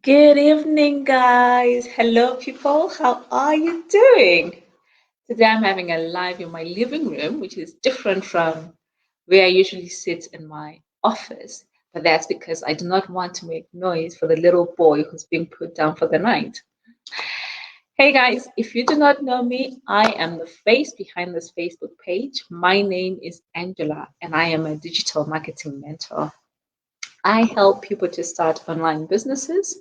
Good evening, guys. Hello, people. How are you doing? Today I'm having a live in my living room, which is different from where I usually sit in my office. But that's because I do not want to make noise for the little boy who's being put down for the night. Hey guys, if you do not know me, I am the face behind this Facebook page. My name is Angela, and I am a digital marketing mentor. I help people to start online businesses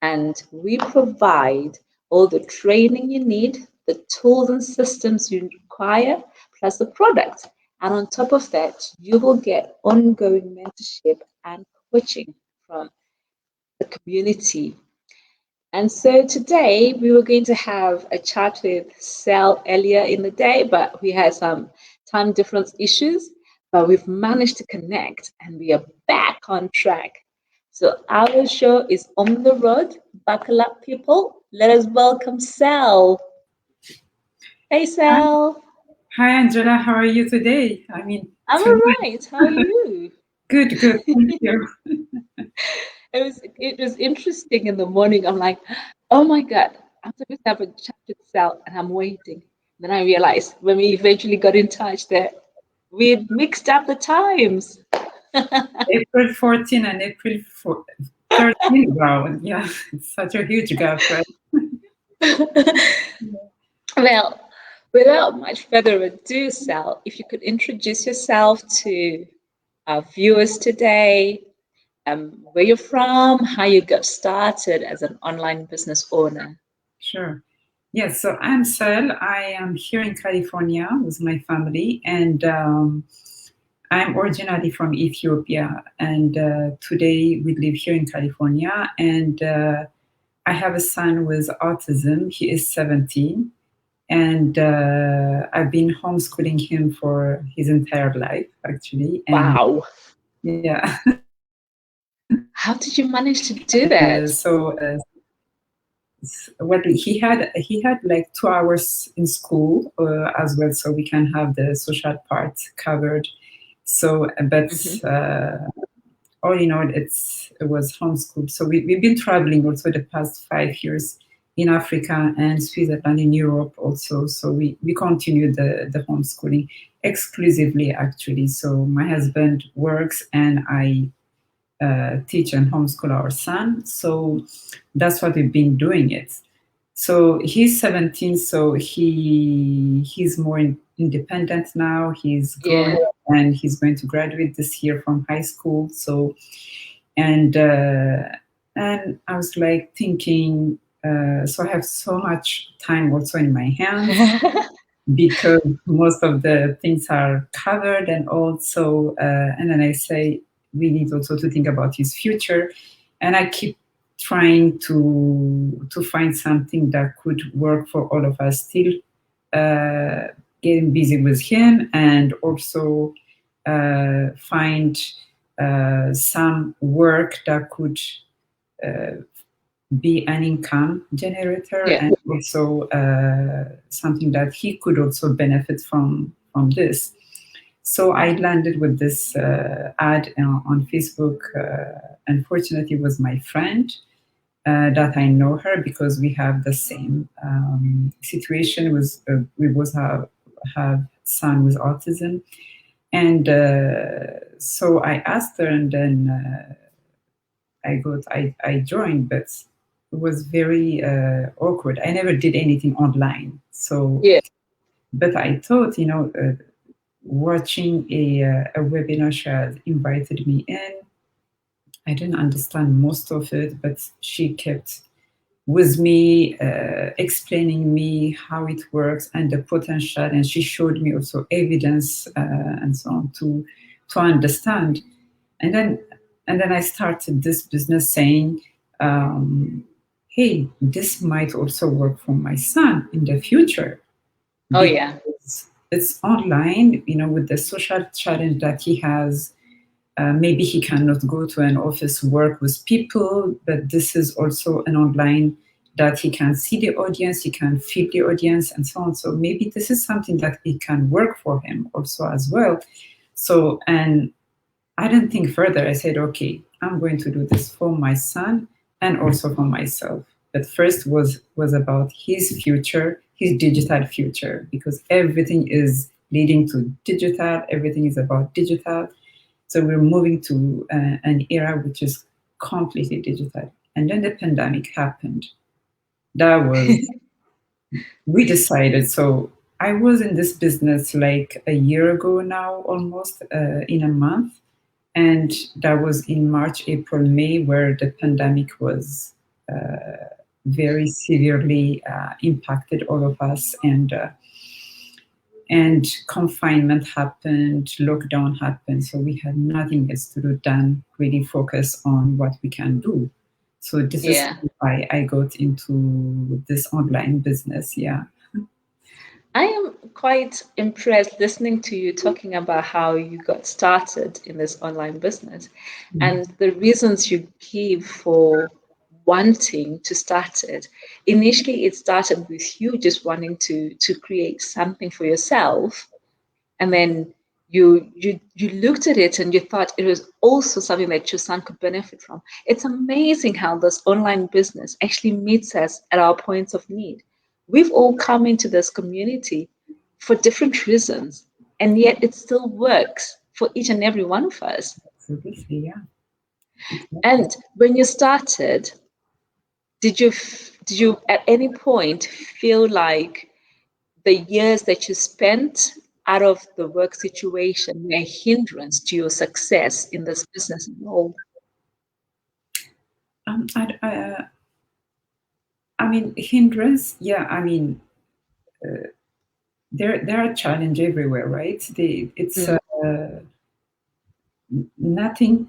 and we provide all the training you need, the tools and systems you require, plus the product. And on top of that, you will get ongoing mentorship and coaching from the community. And so today we were going to have a chat with Sal earlier in the day, but we had some time difference issues. But we've managed to connect and we are back on track. So our show is on the road. Buckle up, people. Let us welcome Sal. Hey, Hi, Sal. hi, Angela. How are you today? I'm all Tonight. right. How are you? Good, good. Thank you. It was interesting in the morning. I'm like, oh my God, I'm supposed to have a chat with Sal and I'm waiting. Then I realized when we eventually got in touch that we had mixed up the times. April 14 and April 13. Wow, yeah, it's such a huge gap, right? Well, without much further ado, Sal, if you could introduce yourself to our viewers today, where you're from, how you got started as an online business owner. Sure. Yes, so I'm Sel. I am here in California with my family, and I'm originally from Ethiopia. And today we live here in California, and I have a son with autism. He is 17. And I've been homeschooling him for his entire life, actually. And Wow. yeah, How did you manage to do uh, that? so uh, what he had like 2 hours in school as well, so we can have the social part covered. So, but Hmm. all in all, it was homeschooled. So we've been traveling also the past 5 years in Africa and Switzerland, in Europe also. So we continue the homeschooling exclusively, actually. So my husband works and I teach and homeschool our son. So that's what we've been doing it. So he's 17, so he's more independent now. He's grown Yeah. and he's going to graduate this year from high school. So and I was like thinking, so I have so much time also in my hands because most of the things are covered and also and then I say we need also to think about his future, and I keep trying to find something that could work for all of us, still uh, getting busy with him and also find some work that could uh, be an income generator Yeah. and also something that he could also benefit from this. So I landed with this ad on Facebook. Unfortunately, it was my friend that I know her because we have the same situation. Was we both have son with autism, and so I asked her, and then I joined, but it was very awkward. I never did anything online, so Yeah. but I thought, watching a webinar she had invited me in. I didn't understand most of it, but she kept with me, explaining me how it works and the potential, and she showed me also evidence and so on to understand. And then I started this business saying, um, "Hey, this might also work for my son in the future Oh, yeah. because it's online. With the social challenge that he has, maybe he cannot go to an office, work with people, but this is also an online that he can see the audience, he can feel the audience, and so on. So maybe this is something that it can work for him also as well." So, and I didn't think further. I said, okay, I'm going to do this for my son, and also for myself. But first was about his future, his digital future, because everything is leading to digital. Everything is about digital. So we're moving to an era which is completely digital. And then the pandemic happened. That was, we decided. So I was in this business like a year ago now, almost in a month. And that was in March, April, May, where the pandemic was very severely impacted all of us. And confinement happened, lockdown happened, so we had nothing else to do than really focus on what we can do. So this is Yeah. why I got into this online business. Yeah. I am quite impressed listening to you talking about how you got started in this online business and the reasons you gave for wanting to start it. Initially, it started with you just wanting to create something for yourself, and then you looked at it and you thought it was also something that your son could benefit from. It's amazing how this online business actually meets us at our points of need. We've all come into this community for different reasons, and yet it still works for each and every one of us. Absolutely. Yeah. Exactly. And when you started, did you at any point feel like the years that you spent out of the work situation were a hindrance to your success in this business at all? Um, I, I, uh, I mean, hindrance. Yeah. I mean, there are challenges everywhere, right? It's Mm, nothing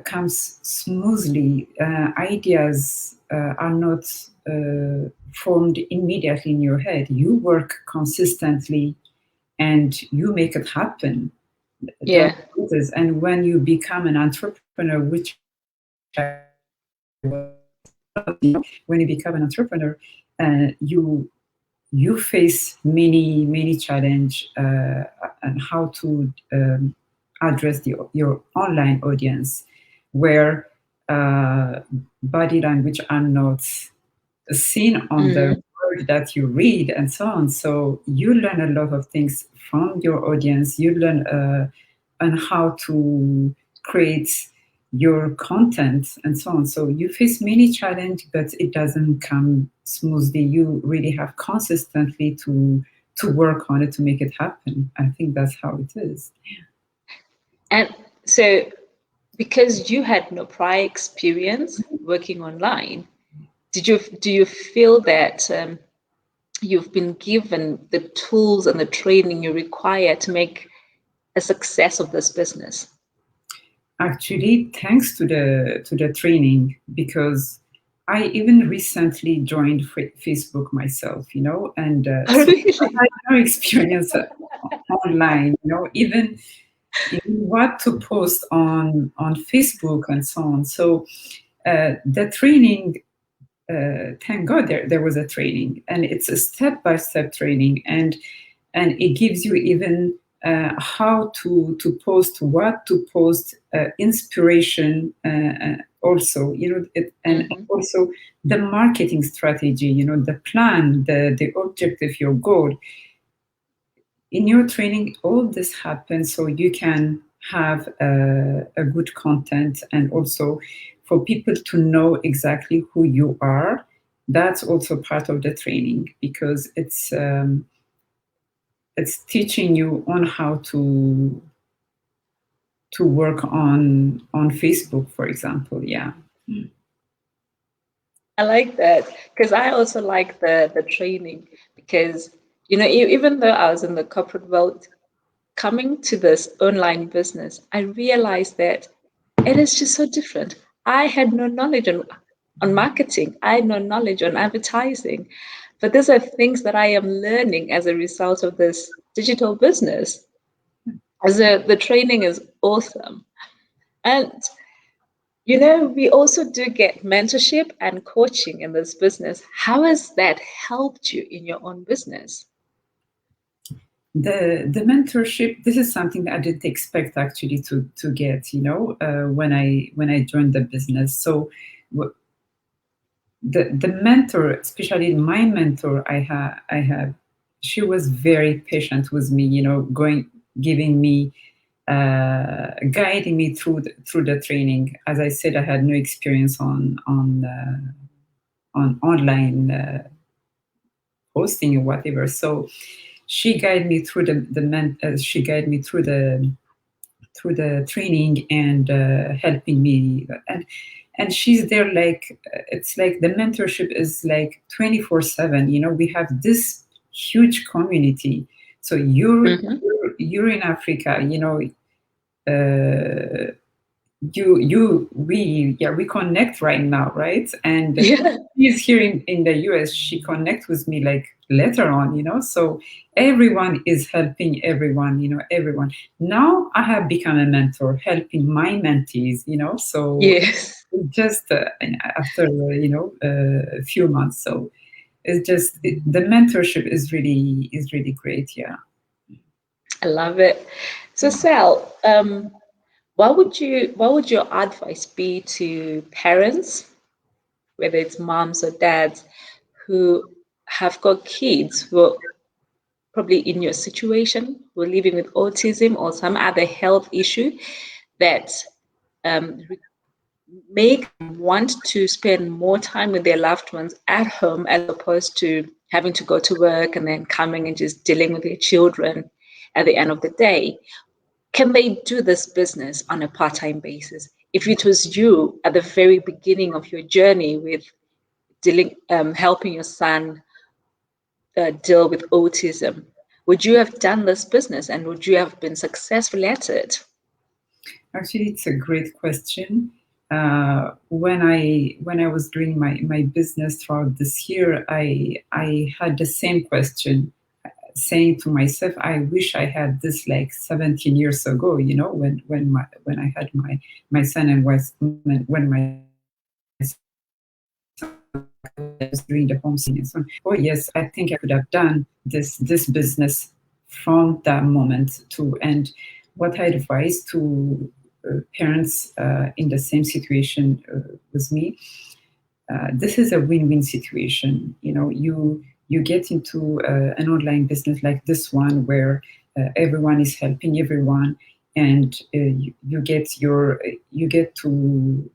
comes smoothly. Ideas are not formed immediately in your head. You work consistently and you make it happen. That's yeah. what it is. And when you become an entrepreneur, which I was not, when you become an entrepreneur, you face many challenge and how to address your online audience where uh, body language are not seen on the Hmm. word that you read and so on. So you learn a lot of things from your audience. You learn on how to create your content and so on. So you face many challenge, but it doesn't come smoothly. You really have consistently to work on it to make it happen. I think that's how it is. And so, because you had no prior experience working online, do you feel that you've been given the tools and the training you require to make a success of this business? Actually, thanks to the training, because I even recently joined Facebook myself, and Oh, so I really? had no experience online, even what to post on Facebook and so on. So the training, thank God there was a training, and it's a step by step training, and it gives you even how to post, what to post, inspiration also, and Hmm. also the marketing strategy, the plan, the objective, your goal. In your training, all this happens so you can have a good content, and also for people to know exactly who you are. That's also part of the training, because it's teaching you on how to work on Facebook, for example. Yeah. I like that because I also like the training because even though I was in the corporate world, coming to this online business, I realized that it is just so different. I had no knowledge on marketing. I had no knowledge on advertising, but these are things that I am learning as a result of this digital business. As the training is awesome, and we also do get mentorship and coaching in this business. How has that helped you in your own business? The mentorship, this is something that I didn't expect actually to get, when I joined the business. So the mentor, especially my mentor, I have, she was very patient with me, going, giving me, guiding me through the training. As I said, I had no experience on online hosting or whatever. So she guided me through she guided me through the training, and helping me, and she's there, like, it's like the mentorship is like 24/7. We have this huge community. So Mm-hmm. you're in Africa, uh, we connect right now, right? And Yeah. she's here in the US. She connect with me like later on, so everyone is helping everyone, everyone. Now I have become a mentor, helping my mentees, so Yes. just after a few months. So it's just the mentorship is really great. Yeah. I love it. So, Sal, what would your advice be to parents, whether it's moms or dads, who have got kids who are probably in your situation, who are living with autism or some other health issue that make them want to spend more time with their loved ones at home as opposed to having to go to work and then coming and just dealing with their children at the end of the day? Can they do this business on a part-time basis? If it was you at the very beginning of your journey with dealing, helping your son deal with autism, would you have done this business and would you have been successful at it? Actually, it's a great question. When I was doing my business throughout this year, I had the same question, saying to myself, I wish I had this like 17 years ago. When I had my son, and when my son was little, I was doing the homeschooling and so on. Oh yes, I think I could have done this business from that moment to end. What I advise to parents in the same situation with me, this is a win-win situation. You get into an online business like this one, where everyone is helping everyone, and you get to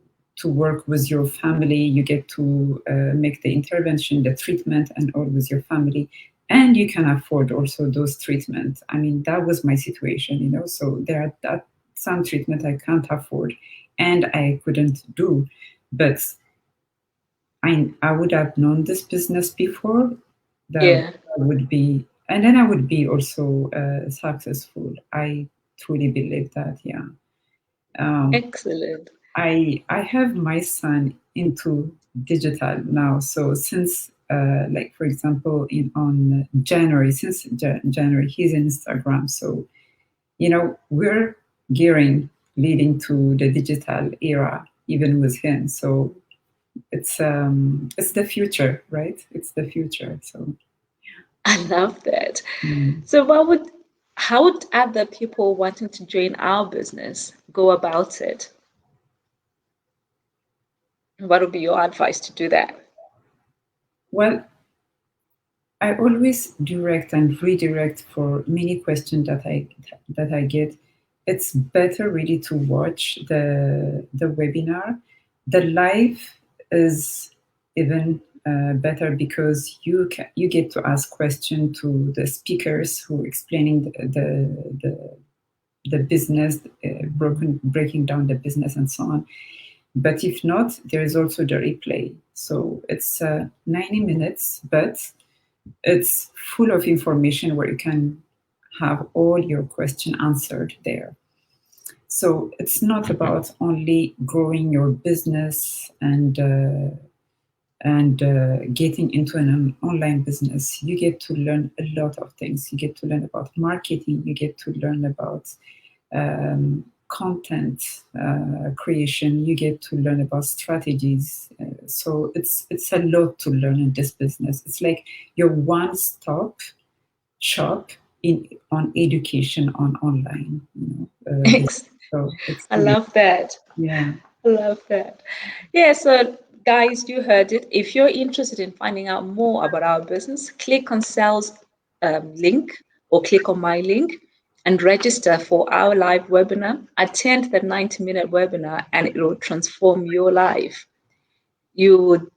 work with your family. You get to make the intervention, the treatment, and all with your family, and you can afford also those treatments. I mean, that was my situation. So there are some treatment I can't afford, and I couldn't do, but I would have known this business before, that Yeah, would be, and then I would be also successful. I truly believe that. Yeah. Um, excellent. I have my son into digital now. So since like for example, in on January, since January, he's in Instagram. So we're gearing leading to the digital era even with him. So it's the future, right? It's the future. So I love that. mm. So, how would other people wanting to join our business go about it? What would be your advice to do that? Well, I always direct and redirect for many questions that I get. It's better really to watch the webinar. The live is even better, because you get to ask questions to the speakers who explaining the business, breaking down the business and so on. But if not, there is also the replay. So it's 90 minutes, but it's full of information where you can have all your question answered there. So it's not about only growing your business and getting into an online business. You get to learn a lot of things. You get to learn about marketing. You get to learn about content creation. You get to learn about strategies. So it's a lot to learn in this business. It's like your one-stop shop in on education on online. Ex- So it's I really, love that. yeah. I love that. Yeah, so Guys, you heard it. If you're interested in finding out more about our business, click on Sal's link or click on my link and register for our live webinar. Attend the 90-minute webinar and it will transform your life. You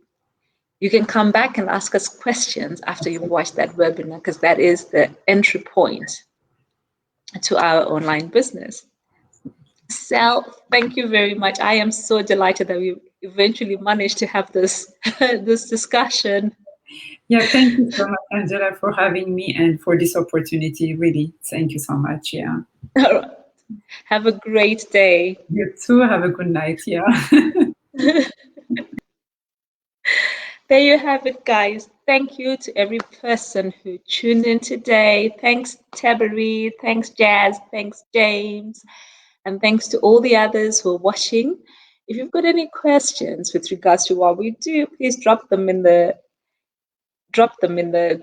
can come back and ask us questions after you've watched that webinar because that is the entry point to our online business. Sal, thank you very much. I am so delighted that we eventually managed to have this this discussion. Yeah, thank you so much, Angela, for having me and for this opportunity. Really, thank you so much. Yeah. All right. Have a great day. You too. Have a good night. Yeah. There you have it, guys. Thank you to every person who tuned in today. Thanks, Tabari. Thanks, Jazz. Thanks, James. And thanks to all the others who are watching. If you've got any questions with regards to what we do, please drop them in the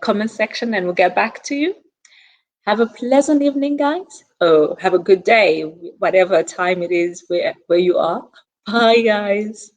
comment section and we'll get back to you. Have a pleasant evening, guys. Oh, have a good day, whatever time it is where you are. Bye, guys.